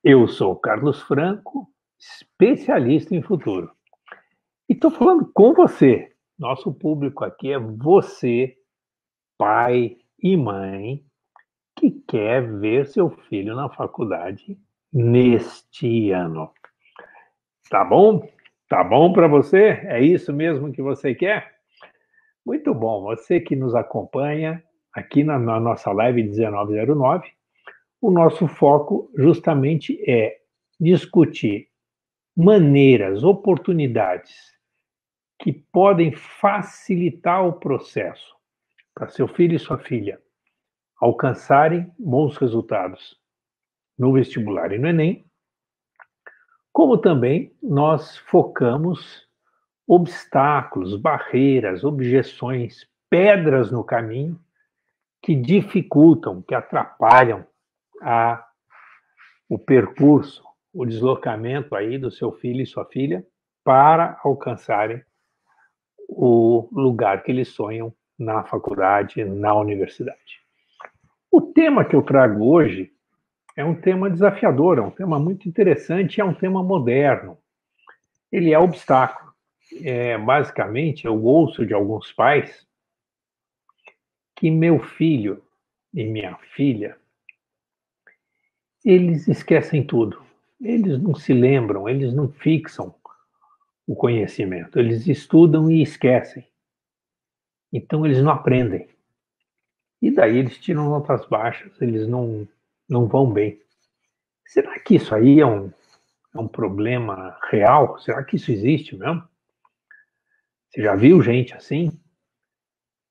Eu sou Carlos Franco, especialista em futuro. E estou falando com você. Nosso público aqui é você, pai e mãe, que quer ver seu filho na faculdade neste ano. Tá bom? Tá bom para você? É isso mesmo que você quer? Muito bom. Você que nos acompanha aqui na nossa live 1909, o nosso foco justamente é discutir maneiras, oportunidades que podem facilitar o processo para seu filho e sua filha alcançarem bons resultados no vestibular e no Enem, como também nós focamos obstáculos, barreiras, objeções, pedras no caminho que dificultam, que atrapalham o percurso, o deslocamento aí do seu filho e sua filha para alcançarem o lugar que eles sonham na faculdade, na universidade. O tema que eu trago hoje é um tema desafiador, é um tema muito interessante, é um tema moderno. Ele é obstáculo. Basicamente, eu ouço de alguns pais que meu filho e minha filha, eles esquecem tudo. Eles não se lembram, eles não fixam o conhecimento. Eles estudam e esquecem. Então, eles não aprendem. E daí eles tiram notas baixas, eles não vão bem. Será que isso aí é um problema real? Será que isso existe mesmo? Você já viu gente assim?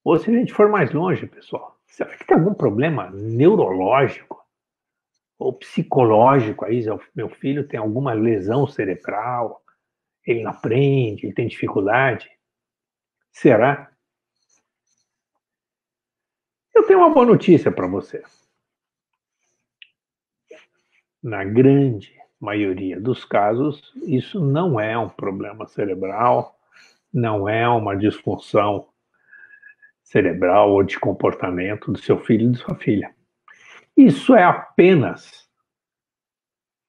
Ou se a gente for mais longe, pessoal, será que tem algum problema neurológico ou psicológico aí? Meu filho tem alguma lesão cerebral, ele não aprende, ele tem dificuldade? Será? Eu tenho uma boa notícia para você. Na grande maioria dos casos, isso não é um problema cerebral, não é uma disfunção cerebral ou de comportamento do seu filho e de sua filha. Isso é apenas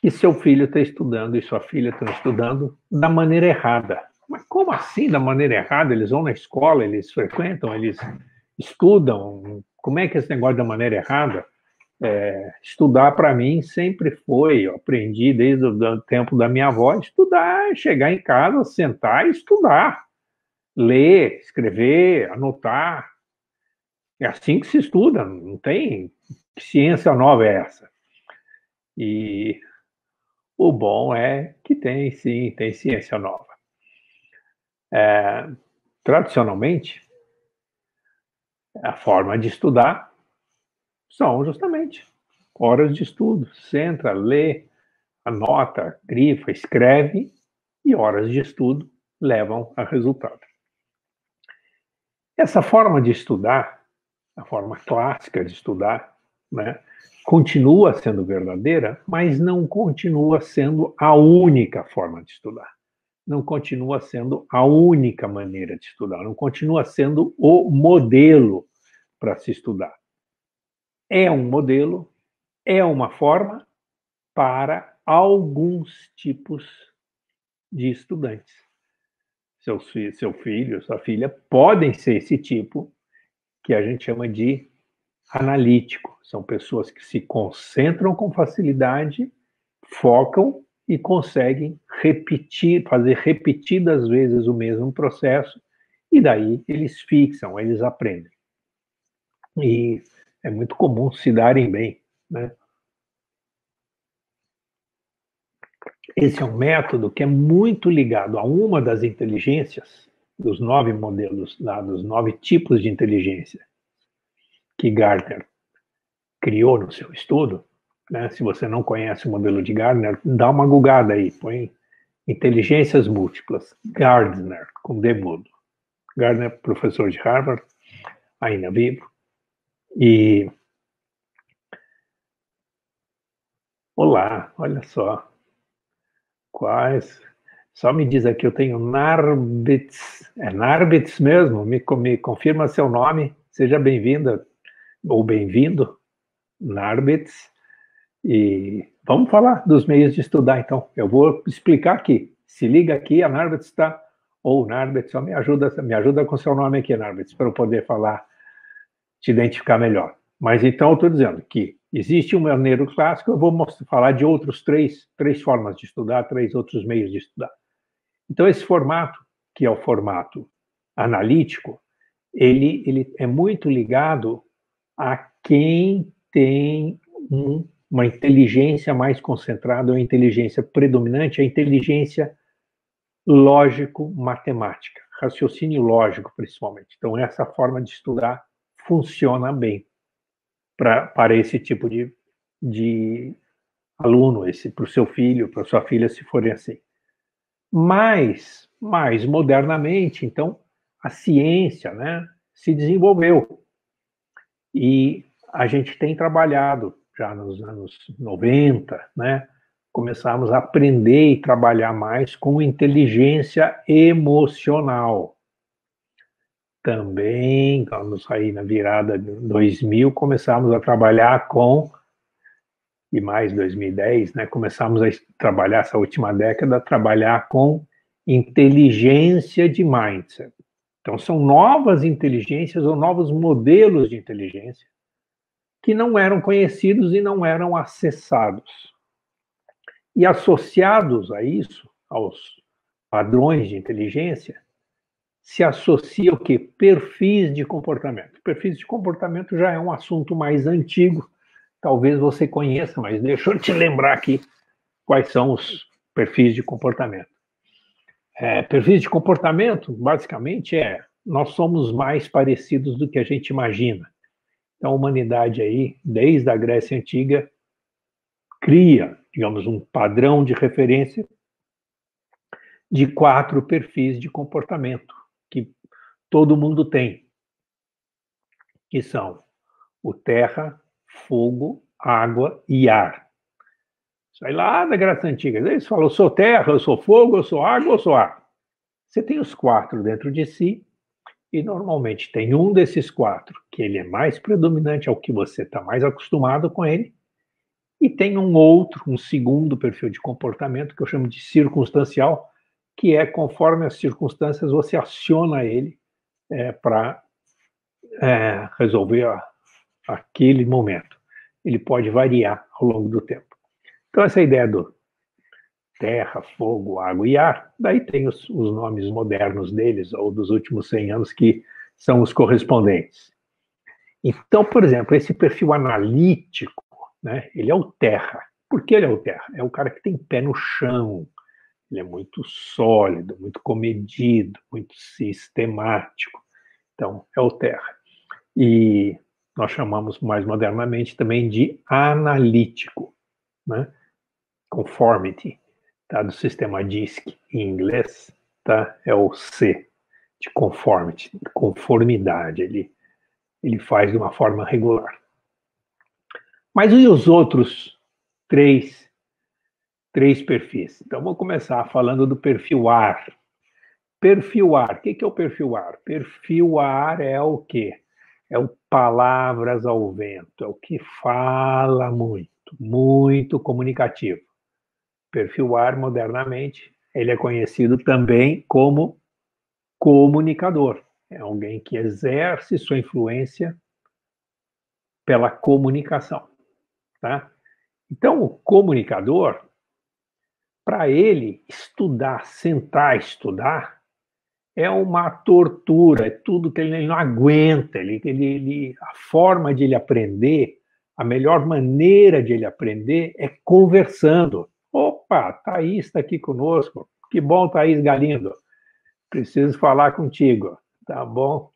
que seu filho está estudando e sua filha estão estudando da maneira errada. Mas como assim da maneira errada? Eles vão na escola, eles frequentam, eles estudam. Como é que é esse negócio da maneira errada? Estudar para mim sempre foi, eu aprendi desde o tempo da minha avó, estudar, chegar em casa, sentar e estudar, ler, escrever, anotar. É assim que se estuda, não tem ciência nova essa. E o bom é que tem, sim, tem ciência nova. Tradicionalmente, a forma de estudar são justamente horas de estudo. Senta, lê, anota, grifa, escreve, e horas de estudo levam a resultado. Essa forma de estudar, a forma clássica de estudar, né, continua sendo verdadeira, mas não continua sendo a única forma de estudar. Não continua sendo a única maneira de estudar, não continua sendo o modelo para se estudar. É um modelo, é uma forma para alguns tipos de estudantes. Seu filho, sua filha podem ser esse tipo que a gente chama de analítico. São pessoas que se concentram com facilidade, focam e conseguem fazer repetidas vezes o mesmo processo, e daí eles fixam, eles aprendem. E é muito comum se darem bem, né? Esse é um método que é muito ligado a uma das inteligências, dos 9 modelos, dos 9 tipos de inteligência que Gardner criou no seu estudo, né? Se você não conhece o modelo de Gardner, dá uma googada aí, põe inteligências múltiplas, Gardner, com D mudo. Gardner, professor de Harvard, ainda vivo. E olá, olha só, quais? Só me diz aqui, eu tenho Narbitz, é Narbitz mesmo? Me confirma seu nome, seja bem-vinda ou bem-vindo, Narbitz. E vamos falar dos meios de estudar, então. Eu vou explicar aqui. Se liga aqui, a Narbets está... Ou Narbets, só me ajuda com seu nome aqui, Narbets, para eu poder falar, te identificar melhor. Mas então eu estou dizendo que existe um maneiro clássico, eu vou falar de outros três formas de estudar, 3 outros meios de estudar. Então esse formato, que é o formato analítico, ele é muito ligado a quem tem uma inteligência mais concentrada, uma inteligência predominante, a inteligência lógico-matemática, raciocínio lógico, principalmente. Então, essa forma de estudar funciona bem para esse tipo de aluno, para o seu filho, para sua filha, se forem assim. Mas, mais modernamente, então, a ciência, né, se desenvolveu. E a gente tem trabalhado, já nos anos 90, né, começamos a aprender e trabalhar mais com inteligência emocional. Também, quando saí na virada de 2000, começamos a trabalhar com, e mais 2010, né, começamos a trabalhar, essa última década, a trabalhar com inteligência de mindset. Então, são novas inteligências ou novos modelos de inteligência que não eram conhecidos e não eram acessados. E associados a isso, aos padrões de inteligência, se associa o quê? Perfis de comportamento. Perfis de comportamento já é um assunto mais antigo, talvez você conheça, mas deixa eu te lembrar aqui quais são os perfis de comportamento. Perfis de comportamento, basicamente, nós somos mais parecidos do que a gente imagina. Então, a humanidade aí, desde a Grécia Antiga, cria, digamos, um padrão de referência de 4 perfis de comportamento que todo mundo tem, que são o terra, fogo, água e ar. Sai lá da Grécia Antiga, eles falam, eu sou terra, eu sou fogo, eu sou água, eu sou ar. Você tem os 4 dentro de si e normalmente tem um desses 4 que ele é mais predominante, ao que você está mais acostumado com ele, e tem um segundo perfil de comportamento que eu chamo de circunstancial, que é conforme as circunstâncias você aciona ele para resolver aquele momento. Ele pode variar ao longo do tempo. Então, essa ideia do terra, fogo, água e ar, daí tem os nomes modernos deles, ou dos últimos 100 anos, que são os correspondentes. Então, por exemplo, esse perfil analítico, né, ele é o terra. Por que ele é o terra? É o cara que tem pé no chão, ele é muito sólido, muito comedido, muito sistemático. Então, é o terra. E nós chamamos mais modernamente também de analítico, né? Conformity, tá? Do sistema DISC em inglês, tá? É o C, de conformity, conformidade, ele faz de uma forma regular. Mas e os outros três perfis? Então, vamos começar falando do perfil ar. Perfil ar, o que é o perfil ar? Perfil ar é o quê? É o palavras ao vento, é o que fala muito, muito comunicativo. Perfil ar, modernamente, ele é conhecido também como comunicador. É alguém que exerce sua influência pela comunicação, tá? Então, o comunicador, para ele estudar, sentar, estudar, é uma tortura, é tudo que ele não aguenta. A forma de ele aprender, a melhor maneira de ele aprender é conversando. Opa, Thaís está aqui conosco. Que bom, Thaís Galindo. Preciso falar contigo. Tá bom?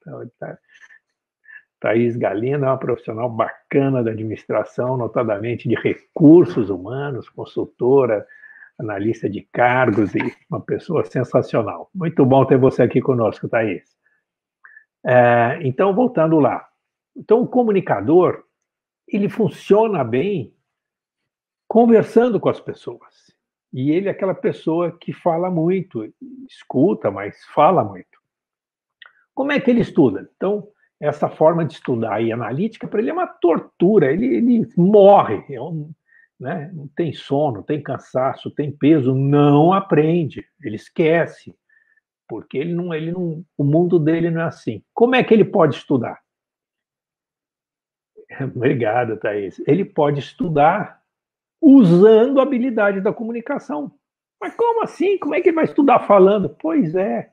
Thaís Galindo é uma profissional bacana da administração, notadamente de recursos humanos, consultora, analista de cargos e uma pessoa sensacional. Muito bom ter você aqui conosco, Thaís. Então, voltando lá. Então, o comunicador, ele funciona bem conversando com as pessoas. E ele é aquela pessoa que fala muito, escuta, mas fala muito. Como é que ele estuda? Então, essa forma de estudar e analítica, para ele é uma tortura, ele morre. né? Não tem sono, tem cansaço, tem peso, não aprende, ele esquece, porque o mundo dele não é assim. Como é que ele pode estudar? Obrigado, Thaís. Ele pode estudar usando a habilidade da comunicação. Mas como assim? Como é que ele vai estudar falando? Pois é.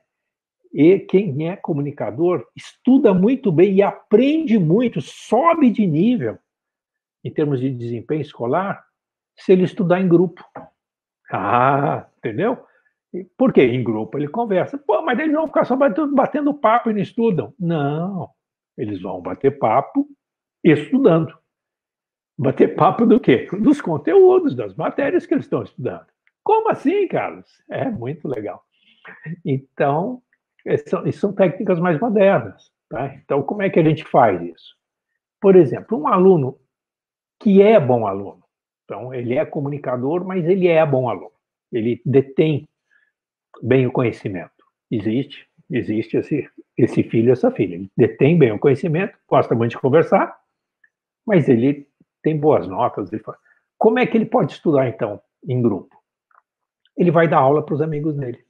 E quem é comunicador estuda muito bem e aprende muito, sobe de nível em termos de desempenho escolar, se ele estudar em grupo. Ah, entendeu? Por quê? Em grupo ele conversa. Pô, mas eles vão ficar só batendo papo e não estudam. Não. Eles vão bater papo estudando. Bater papo do quê? Dos conteúdos, das matérias que eles estão estudando. Como assim, Carlos? É muito legal. Então, são técnicas mais modernas. Tá? Então, como é que a gente faz isso? Por exemplo, um aluno que é bom aluno. Então, ele é comunicador, mas ele é bom aluno. Ele detém bem o conhecimento. Existe esse filho, essa filha. Ele detém bem o conhecimento, gosta muito de conversar, mas ele tem boas notas. Como é que ele pode estudar, então, em grupo? Ele vai dar aula para os amigos dele.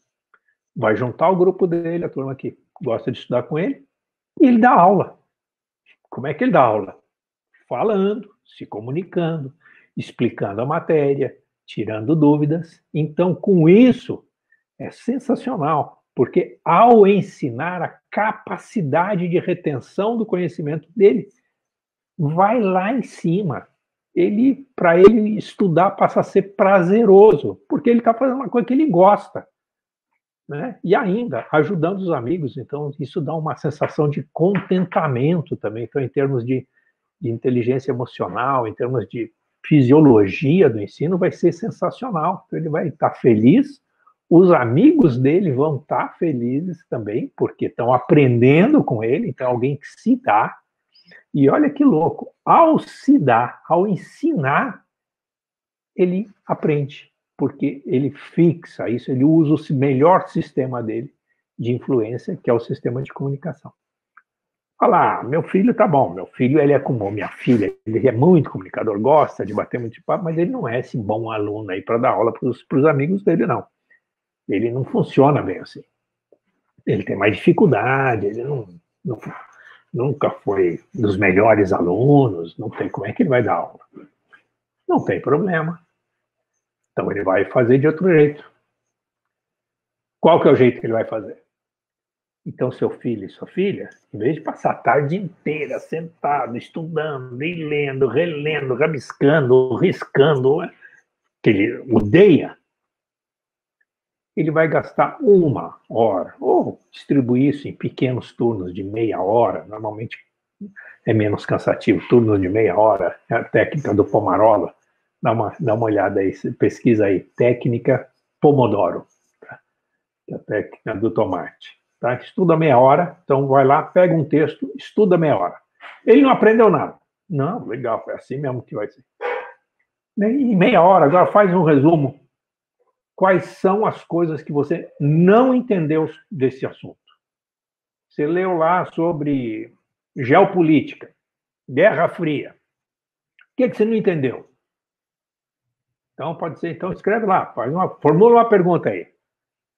Vai juntar o grupo dele, a turma que gosta de estudar com ele, e ele dá aula. Como é que ele dá aula? Falando, se comunicando, explicando a matéria, tirando dúvidas. Então, com isso, é sensacional, porque ao ensinar, a capacidade de retenção do conhecimento dele vai lá em cima. Para ele estudar, passa a ser prazeroso, porque ele está fazendo uma coisa que ele gosta. Né? E ainda ajudando os amigos, então isso dá uma sensação de contentamento também. Então, em termos de inteligência emocional, em termos de fisiologia do ensino, vai ser sensacional. Então, ele vai estar feliz, os amigos dele vão estar felizes também, porque estão aprendendo com ele, então alguém que se dá. E olha que louco, ao se dar, ao ensinar, ele aprende, porque ele fixa isso, ele usa o melhor sistema dele de influência, que é o sistema de comunicação. Fala, meu filho tá bom, meu filho ele é como minha filha, ele é muito comunicador, gosta de bater muito papo, mas ele não é esse bom aluno aí para dar aula para os amigos dele, não. Ele não funciona bem assim. Ele tem mais dificuldade, ele nunca foi dos melhores alunos, não tem como é que ele vai dar aula. Não tem problema. Então ele vai fazer de outro jeito. Qual que é o jeito que ele vai fazer? Então, seu filho e sua filha, em vez de passar a tarde inteira sentado, estudando, e lendo, relendo, rabiscando, riscando, que ele odeia, ele vai gastar 1 hora, ou distribuir isso em pequenos turnos de meia hora, normalmente é menos cansativo, turnos de meia hora, é a técnica do Pomarola, dá uma olhada aí, pesquisa aí, técnica Pomodoro, tá? Que é a técnica do tomate. Tá? Estuda meia hora, então vai lá, pega um texto, estuda meia hora. Ele não aprendeu nada. Não, legal, foi assim mesmo que vai ser. Em meia hora, agora faz um resumo. Quais são as coisas que você não entendeu desse assunto? Você leu lá sobre geopolítica, Guerra Fria. O que você não entendeu? Então, pode ser, então escreve lá, formula uma pergunta aí.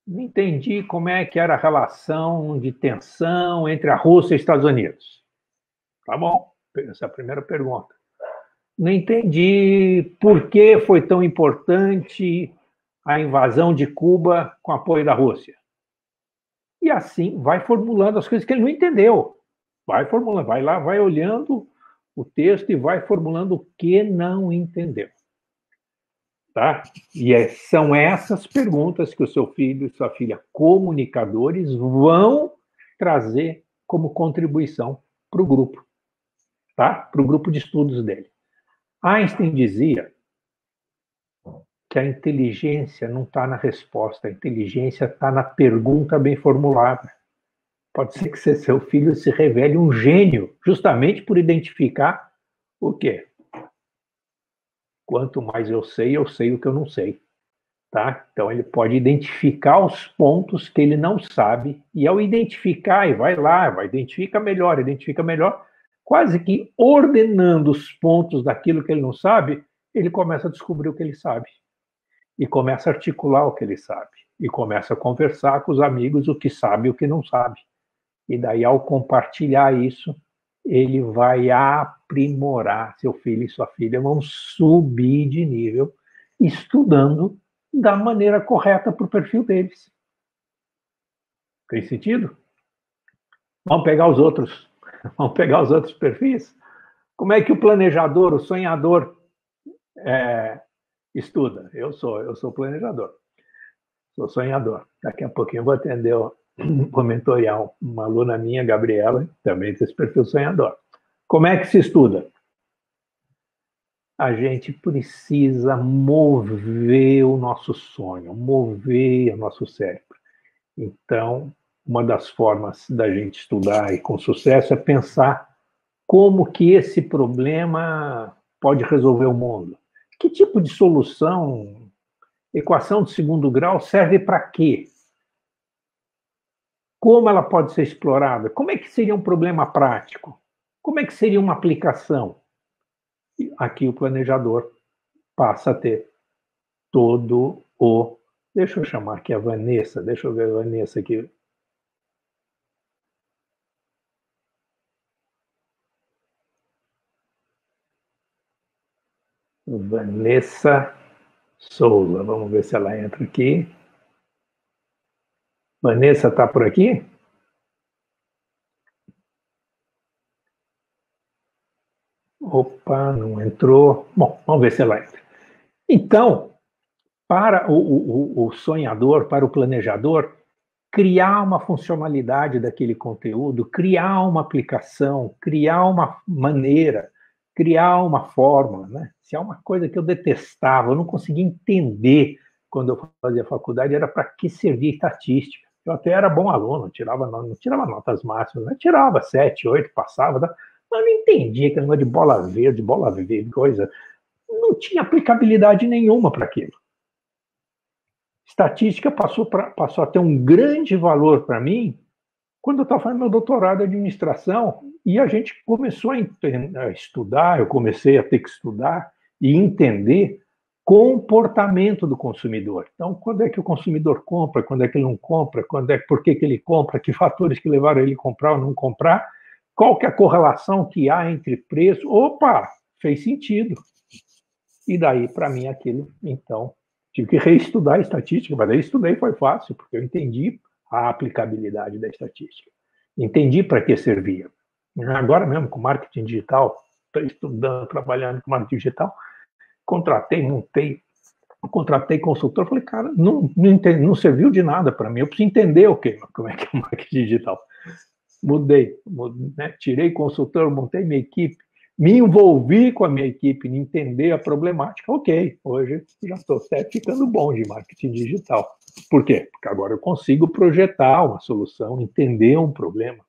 Não entendi como é que era a relação de tensão entre a Rússia e os Estados Unidos. Tá bom, essa é a primeira pergunta. Não entendi por que foi tão importante a invasão de Cuba com apoio da Rússia. E assim vai formulando as coisas que ele não entendeu. Vai formulando, vai lá, vai olhando o texto e vai formulando o que não entendeu. Tá? E são essas perguntas que o seu filho e sua filha, comunicadores, vão trazer como contribuição para o grupo, tá? Para o grupo de estudos dele. Einstein dizia que a inteligência não está na resposta, a inteligência está na pergunta bem formulada. Pode ser que seu filho se revele um gênio, justamente por identificar o quê? Quanto mais eu sei o que eu não sei. Tá? Então, ele pode identificar os pontos que ele não sabe, e ao identificar, e vai lá, identifica melhor, quase que ordenando os pontos daquilo que ele não sabe, ele começa a descobrir o que ele sabe, e começa a articular o que ele sabe, e começa a conversar com os amigos o que sabe e o que não sabe. E daí, ao compartilhar isso, ele vai aprimorar. Seu filho e sua filha vão subir de nível, estudando da maneira correta para o perfil deles. Tem sentido? Vamos pegar os outros. Vamos pegar os outros perfis? Como é que o planejador, o sonhador, estuda? Eu sou planejador. Sou sonhador. Daqui a pouquinho eu vou atender, vou mentorear uma aluna minha, Gabriela, também tem esse perfil sonhador. Como é que se estuda? A gente precisa mover o nosso sonho, mover o nosso cérebro. Então, uma das formas da gente estudar e com sucesso é pensar como que esse problema pode resolver o mundo. Que tipo de solução, equação de segundo grau serve para quê? Como ela pode ser explorada? Como é que seria um problema prático? Como é que seria uma aplicação? E aqui o planejador passa a ter todo o... Deixa eu chamar aqui a Vanessa, deixa eu ver a Vanessa aqui. Vanessa Souza, vamos ver se ela entra aqui. Vanessa está por aqui? Opa, não entrou. Bom, vamos ver se ela entra. Então, para o sonhador, para o planejador, criar uma funcionalidade daquele conteúdo, criar uma aplicação, criar uma maneira, criar uma forma, né? Se há uma coisa que eu detestava, eu não conseguia entender quando eu fazia faculdade, era para que servia estatística. Eu até era bom aluno, não tirava notas máximas, né? Tirava 7, 8, passava, mas eu não entendia aquele negócio de bola verde, coisa. Não tinha aplicabilidade nenhuma para aquilo. Estatística passou a ter um grande valor para mim quando eu estava fazendo meu doutorado em administração e a gente começou a estudar, eu comecei a ter que estudar e entender comportamento do consumidor. Então, quando é que o consumidor compra, quando é que ele não compra, por que ele compra, que fatores que levaram ele a comprar ou não comprar, qual que é a correlação que há entre preço. Opa, fez sentido. E daí, para mim, aquilo, então, tive que reestudar a estatística, mas daí estudei, foi fácil, porque eu entendi a aplicabilidade da estatística. Entendi para que servia. Agora mesmo, com marketing digital, estou estudando, trabalhando com marketing digital, contratei consultor, falei, cara, não serviu de nada para mim, eu preciso entender como é que é o marketing digital. Mudei, né? Tirei consultor, montei minha equipe, me envolvi com a minha equipe em entender a problemática. Ok, hoje já estou ficando bom de marketing digital. Por quê? Porque agora eu consigo projetar uma solução, entender um problema,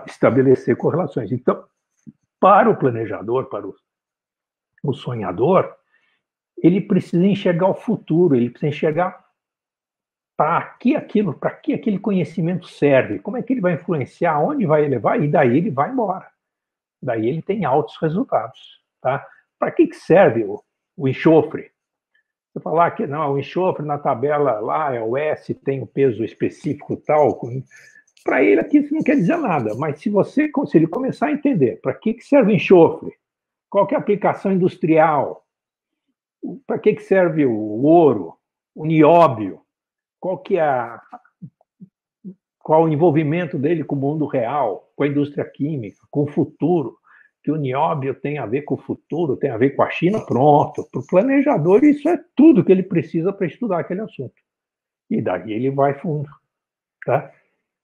estabelecer correlações. Então, para o planejador, para o sonhador, ele precisa enxergar o futuro, ele precisa enxergar para que aquele conhecimento serve, como é que ele vai influenciar, onde vai levar, e daí ele vai embora. Daí ele tem altos resultados. Tá? Para que serve o enxofre? Você falar que não, o enxofre na tabela lá é o S, tem o peso específico tal, para ele aqui isso não quer dizer nada, mas se ele começar a entender para que serve o enxofre, qual que é a aplicação industrial, para que serve o ouro, o nióbio, qual o envolvimento dele com o mundo real, com a indústria química, com o futuro, que o nióbio tem a ver com o futuro, tem a ver com a China, pronto. Para o planejador, isso é tudo que ele precisa para estudar aquele assunto. E daí ele vai fundo. Tá?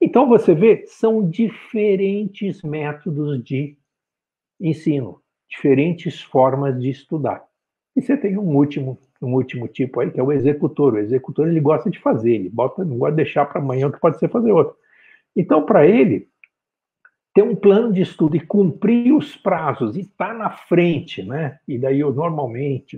Então, você vê, são diferentes métodos de ensino, diferentes formas de estudar. E você tem um último tipo aí, que é o executor. O executor, ele gosta de fazer, não gosta de deixar para amanhã o que pode ser fazer outro. Então, para ele, ter um plano de estudo e cumprir os prazos e estar na frente, né? E daí, normalmente,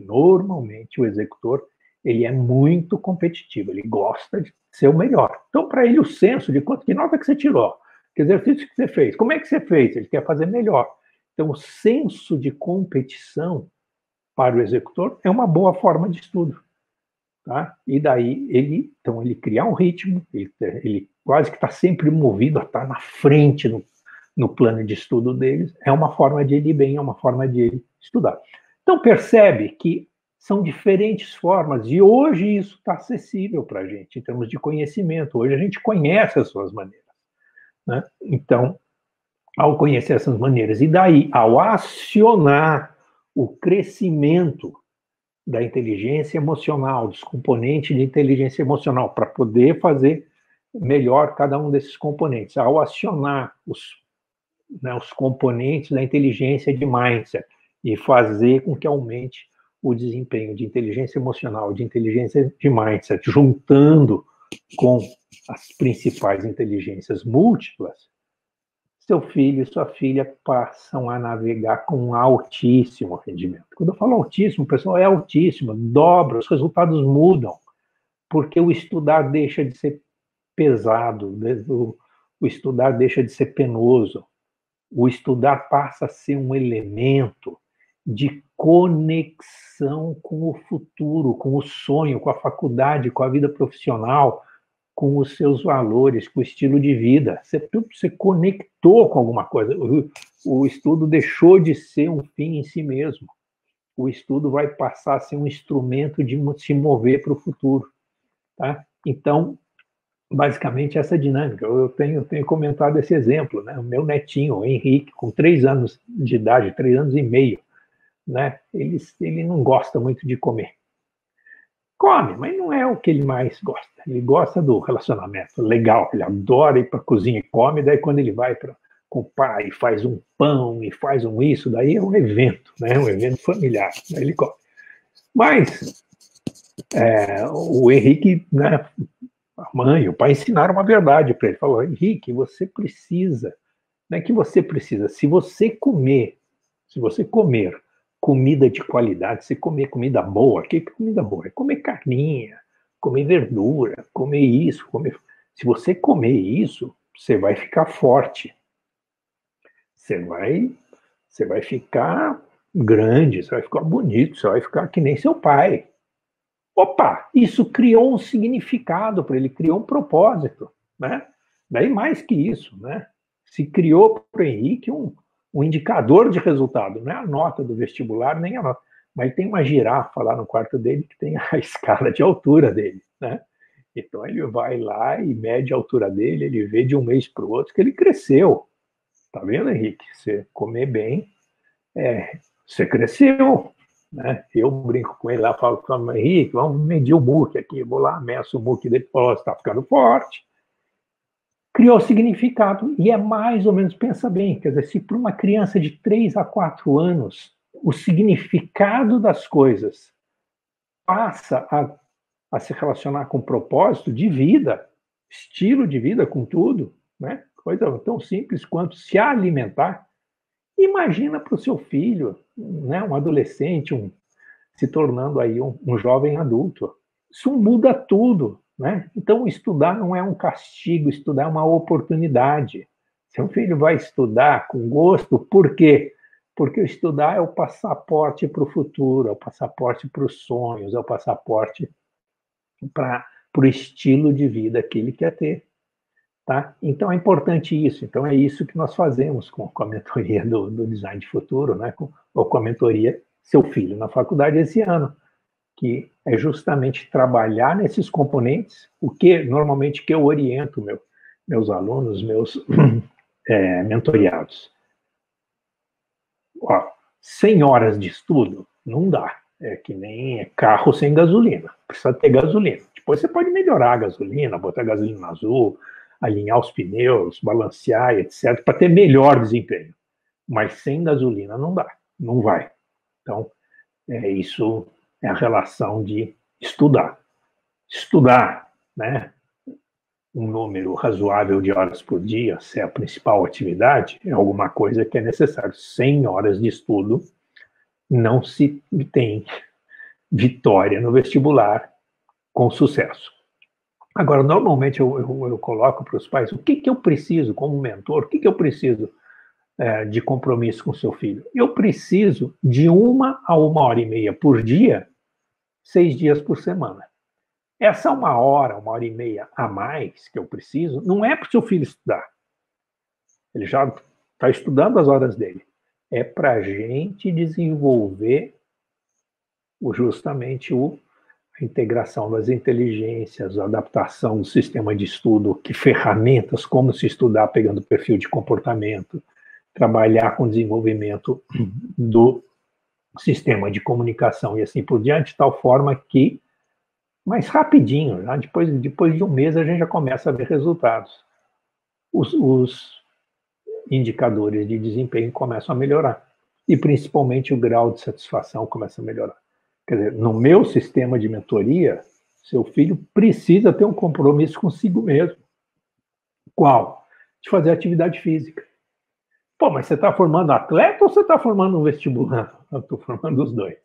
o executor, ele é muito competitivo, ele gosta de ser o melhor. Então, para ele, o senso de que nota que você tirou, que exercício que você fez, como é que você fez, ele quer fazer melhor. Então, o senso de competição para o executor, é uma boa forma de estudo. Tá? E daí ele cria um ritmo, ele quase que está sempre movido a estar na frente no plano de estudo deles, é uma forma de ele ir bem, é uma forma de ele estudar. Então percebe que são diferentes formas, e hoje isso está acessível para a gente, em termos de conhecimento, hoje a gente conhece as suas maneiras. Né? Então, ao conhecer essas maneiras, e daí, ao acionar o crescimento da inteligência emocional, dos componentes de inteligência emocional, para poder fazer melhor cada um desses componentes. Ao acionar os componentes da inteligência de mindset e fazer com que aumente o desempenho de inteligência emocional, de inteligência de mindset, juntando com as principais inteligências múltiplas, seu filho e sua filha passam a navegar com um altíssimo rendimento. Quando eu falo altíssimo, pessoal, é altíssimo, dobra, os resultados mudam, porque o estudar deixa de ser pesado, o estudar deixa de ser penoso, o estudar passa a ser um elemento de conexão com o futuro, com o sonho, com a faculdade, com a vida profissional, com os seus valores, com o estilo de vida. Você conectou com alguma coisa. O estudo deixou de ser um fim em si mesmo. O estudo vai passar a ser um instrumento de se mover para o futuro. Tá? Então, basicamente, essa dinâmica. Eu tenho comentado esse exemplo. Né? O meu netinho, o Henrique, com 3 anos de idade, 3 anos e meio, né? Ele não gosta muito de comer. Come, mas não é o que ele mais gosta. Ele gosta do relacionamento legal, ele adora ir para a cozinha e come, daí quando ele vai com o pai, faz um pão e faz um isso, daí é um evento, né? Um evento familiar, daí ele come. Mas o Henrique, né, a mãe, o pai ensinaram uma verdade para ele. Falou, Henrique, você precisa, não é que você precisa, se você comer comida de qualidade, se comer comida boa, que comida boa? É comer carninha, comer verdura, comer isso, Se você comer isso, você vai ficar forte. Você vai ficar grande, você vai ficar bonito, você vai ficar que nem seu pai. Opa, isso criou um significado para ele, criou um propósito, né? Daí mais que isso, né? Se criou para o Henrique um indicador de resultado, não é a nota do vestibular, nem a nota, mas tem uma girafa lá no quarto dele que tem a escala de altura dele, né? Então ele vai lá e mede a altura dele, ele vê de um mês para o outro que ele cresceu. Tá vendo, Henrique? Você comer bem, você cresceu, né? Eu brinco com ele lá, falo com o Henrique, vamos medir o muque aqui, eu vou lá, meço o muque dele, falo, você está ficando forte. Criou significado, e é mais ou menos, pensa bem, quer dizer, se para uma criança de 3 a 4 anos, o significado das coisas passa a se relacionar com propósito de vida, estilo de vida, com tudo, né? Coisa tão simples quanto se alimentar. Imagina para o seu filho, né, um adolescente, se tornando aí um jovem adulto. Isso muda tudo. Né? Então, estudar não é um castigo, estudar é uma oportunidade. Seu filho vai estudar com gosto, por quê? Porque estudar é o passaporte para o futuro, é o passaporte para os sonhos, é o passaporte para o estilo de vida que ele quer ter. Tá? Então, é importante isso. Então, é isso que nós fazemos com a mentoria do Design de Futuro, né? Ou com a mentoria Seu Filho na Faculdade esse ano, que é justamente trabalhar nesses componentes, o que normalmente que eu oriento meus alunos, meus mentoriados. 100 horas de estudo não dá, é que nem carro sem gasolina, precisa ter gasolina. Depois você pode melhorar a gasolina, botar gasolina azul, alinhar os pneus, balancear, etc., para ter melhor desempenho. Mas sem gasolina não dá, não vai. Então, isso é a relação de estudar. Estudar, né, um número razoável de horas por dia, se é a principal atividade, é alguma coisa que é necessário. 100 horas de estudo não se tem vitória no vestibular com sucesso. Agora, normalmente eu coloco para os pais o que eu preciso como mentor, o que eu preciso de compromisso com o seu filho. Eu preciso de 1 a 1h30 por dia, 6 dias por semana. Essa 1 hora, 1h30 a mais que eu preciso, não é para o seu filho estudar. Ele já está estudando as horas dele. É para a gente desenvolver justamente a integração das inteligências, a adaptação do sistema de estudo, que ferramentas, como se estudar pegando perfil de comportamento, trabalhar com o desenvolvimento do sistema de comunicação e assim por diante, de tal forma que, mais rapidinho, né? depois de um mês, a gente já começa a ver resultados. Os indicadores de desempenho começam a melhorar. E, principalmente, o grau de satisfação começa a melhorar. Quer dizer, no meu sistema de mentoria, seu filho precisa ter um compromisso consigo mesmo. Qual? De fazer atividade física. Pô, mas você está formando atleta ou você está formando um vestibulando? Eu estou formando os dois.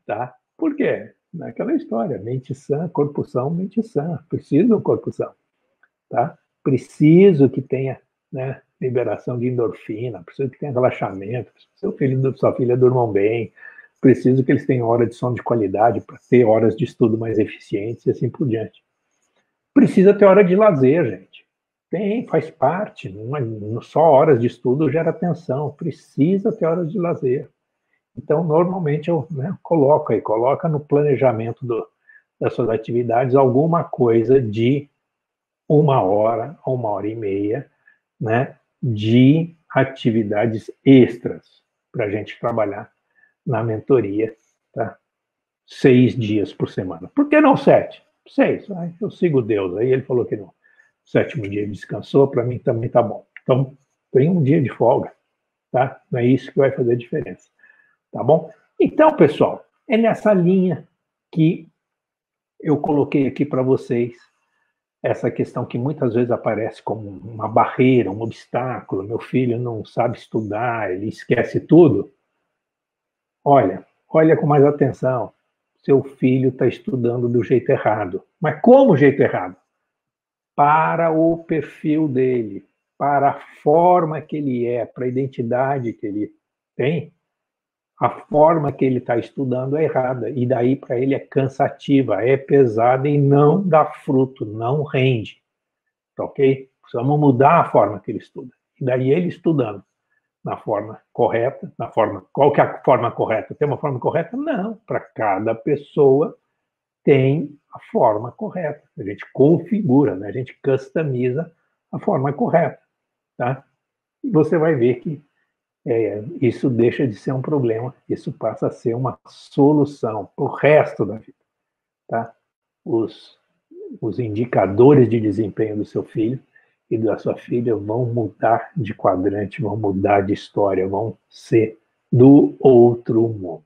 Tá? Por quê? Naquela história, mente sã, corpo são, mente sã. Preciso de um corpo são. Tá? Preciso que tenha, né, liberação de endorfina, preciso que tenha relaxamento, seu filho e sua filha durmam bem, preciso que eles tenham hora de sono de qualidade para ter horas de estudo mais eficientes e assim por diante. Precisa ter hora de lazer, gente. Tem, faz parte. Não só horas de estudo gera atenção. Precisa ter horas de lazer. Então, normalmente, eu coloca no planejamento das suas atividades alguma coisa de 1 hora a 1h30, né, de atividades extras para a gente trabalhar na mentoria, tá? 6 dias por semana. Por que não 7? 6. Eu sigo Deus. Aí ele falou que no 7º dia ele descansou, para mim também tá bom. Então, tem um dia de folga, tá? Não é isso que vai fazer diferença, tá bom? Então, pessoal, é nessa linha que eu coloquei aqui para vocês essa questão que muitas vezes aparece como uma barreira, um obstáculo. Meu filho não sabe estudar, ele esquece tudo. Olha com mais atenção. Seu filho está estudando do jeito errado. Mas como o jeito errado? Para o perfil dele, para a forma que ele é, para a identidade que ele tem, a forma que ele está estudando é errada. E daí para ele é cansativa, é pesada e não dá fruto, não rende. Tá ok? Precisamos mudar a forma que ele estuda. E daí ele estudando na forma correta, qual que é a forma correta? Tem uma forma correta? Não. Para cada pessoa tem a forma correta. A gente configura, né? A gente customiza a forma correta. Tá? E você vai ver que isso deixa de ser um problema, isso passa a ser uma solução para o resto da vida. Tá? Os indicadores de desempenho do seu filho e da sua filha vão mudar de quadrante, vão mudar de história, vão ser do outro mundo.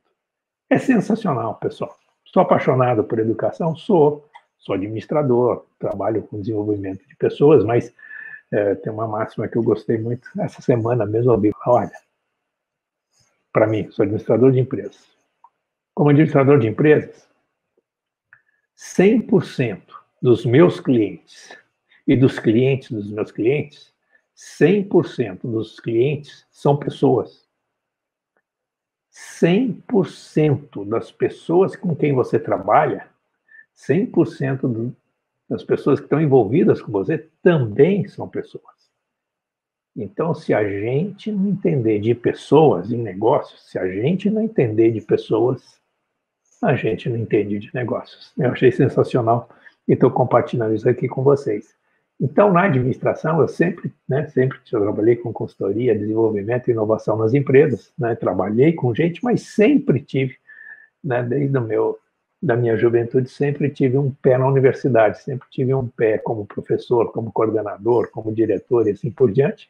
É sensacional, pessoal. Sou apaixonado por educação? Sou administrador, trabalho com desenvolvimento de pessoas, mas tem uma máxima que eu gostei muito. Essa semana mesmo eu ouvi, olha, para mim, sou administrador de empresas. Como administrador de empresas, 100% dos meus clientes e dos clientes dos meus clientes, 100% dos clientes são pessoas. 100% das pessoas com quem você trabalha, 100% das pessoas que estão envolvidas com você também são pessoas. Então, se a gente não entender de pessoas em negócios, se a gente não entender de pessoas, a gente não entende de negócios. Eu achei sensacional e estou compartilhando isso aqui com vocês. Então, na administração, eu sempre trabalhei com consultoria, desenvolvimento e inovação nas empresas, né? Trabalhei com gente, mas sempre tive, né, desde da minha juventude, sempre tive um pé na universidade, sempre tive um pé como professor, como coordenador, como diretor e assim por diante,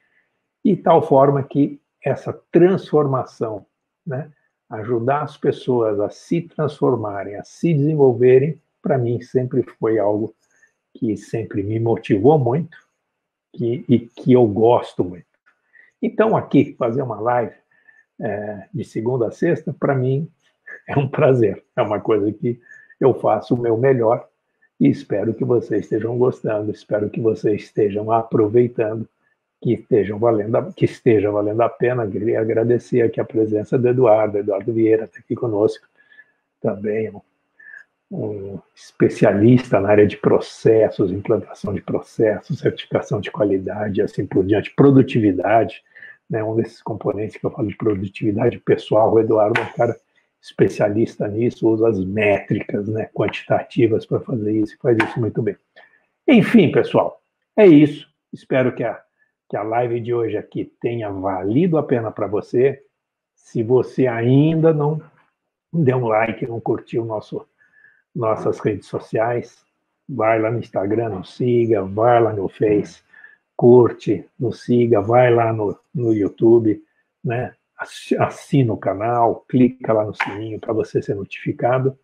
e tal forma que essa transformação, né, ajudar as pessoas a se transformarem, a se desenvolverem, para mim sempre foi algo que sempre me motivou muito e que eu gosto muito. Então, aqui, fazer uma live de segunda a sexta, para mim, é um prazer. É uma coisa que eu faço o meu melhor e espero que vocês estejam gostando, espero que vocês estejam aproveitando, que esteja valendo a pena. Queria agradecer aqui a presença do Eduardo Vieira, está aqui conosco também, um especialista na área de processos, implantação de processos, certificação de qualidade, assim por diante, produtividade, né, um desses componentes que eu falo de produtividade pessoal. O Eduardo é um cara especialista nisso, usa as métricas, né, quantitativas para fazer isso, e faz isso muito bem. Enfim, pessoal, é isso. Espero que a live de hoje aqui tenha valido a pena para você. Se você ainda não deu um like, não curtiu nossas redes sociais, vai lá no Instagram, nos siga, vai lá no Face, curte, nos siga, vai lá no YouTube, né? Assina o canal, clica lá no sininho para você ser notificado.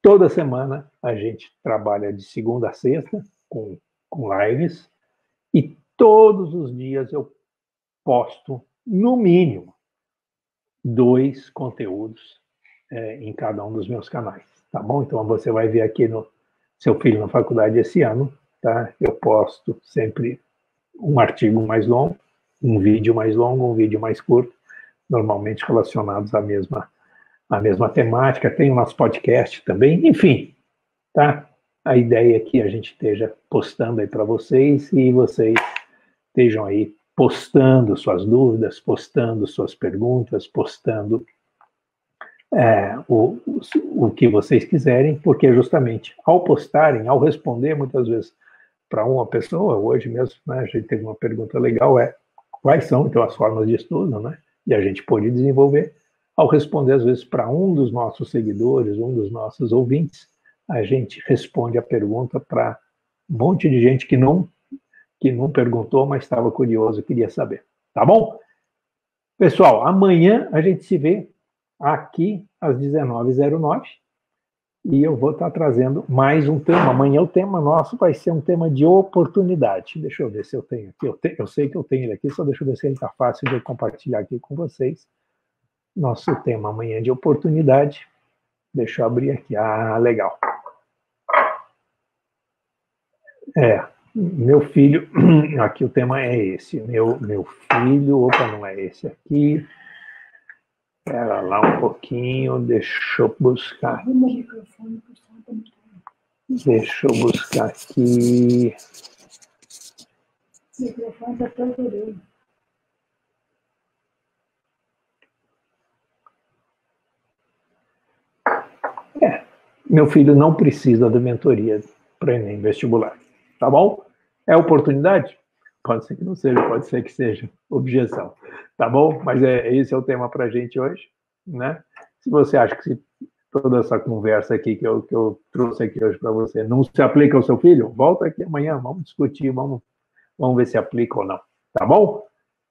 Toda semana a gente trabalha de segunda a sexta com lives, e todos os dias eu posto, no mínimo, 2 conteúdos em cada um dos meus canais, tá bom? Então você vai ver aqui no Seu Filho na Faculdade esse ano, tá? Eu posto sempre um artigo mais longo, um vídeo mais longo, um vídeo mais curto, normalmente relacionados à mesma temática. Tem o nosso podcast também, enfim, tá? A ideia é que a gente esteja postando aí para vocês, e vocês estejam aí postando suas dúvidas, postando suas perguntas, postando o que vocês quiserem, porque justamente ao postarem, ao responder muitas vezes para uma pessoa, hoje mesmo, né, a gente teve uma pergunta legal, quais são então as formas de estudo, né? E a gente pode desenvolver. Ao responder às vezes para um dos nossos seguidores, um dos nossos ouvintes, a gente responde a pergunta para um monte de gente que não perguntou, mas estava curioso, queria saber. Tá bom? Pessoal, amanhã a gente se vê aqui às 19h09, e eu vou estar trazendo mais um tema. Amanhã o tema nosso vai ser um tema de oportunidade. Deixa eu ver se eu tenho aqui. Eu sei que eu tenho ele aqui, só deixa eu ver se ele está fácil de eu compartilhar aqui com vocês. Nosso tema amanhã de oportunidade. Deixa eu abrir aqui. Ah, legal. Meu filho, aqui o tema é esse. Meu filho, opa, não é esse aqui. Espera lá um pouquinho, deixa eu buscar aqui. Deixa eu buscar aqui. O microfone está todo. Meu filho não precisa da mentoria para Enem vestibular, tá bom? É oportunidade? Pode ser que não seja, pode ser que seja objeção, tá bom? Mas esse é o tema para a gente hoje, né? Se você acha que toda essa conversa aqui que eu trouxe aqui hoje para você não se aplica ao seu filho, volta aqui amanhã, vamos discutir, vamos ver se aplica ou não, tá bom?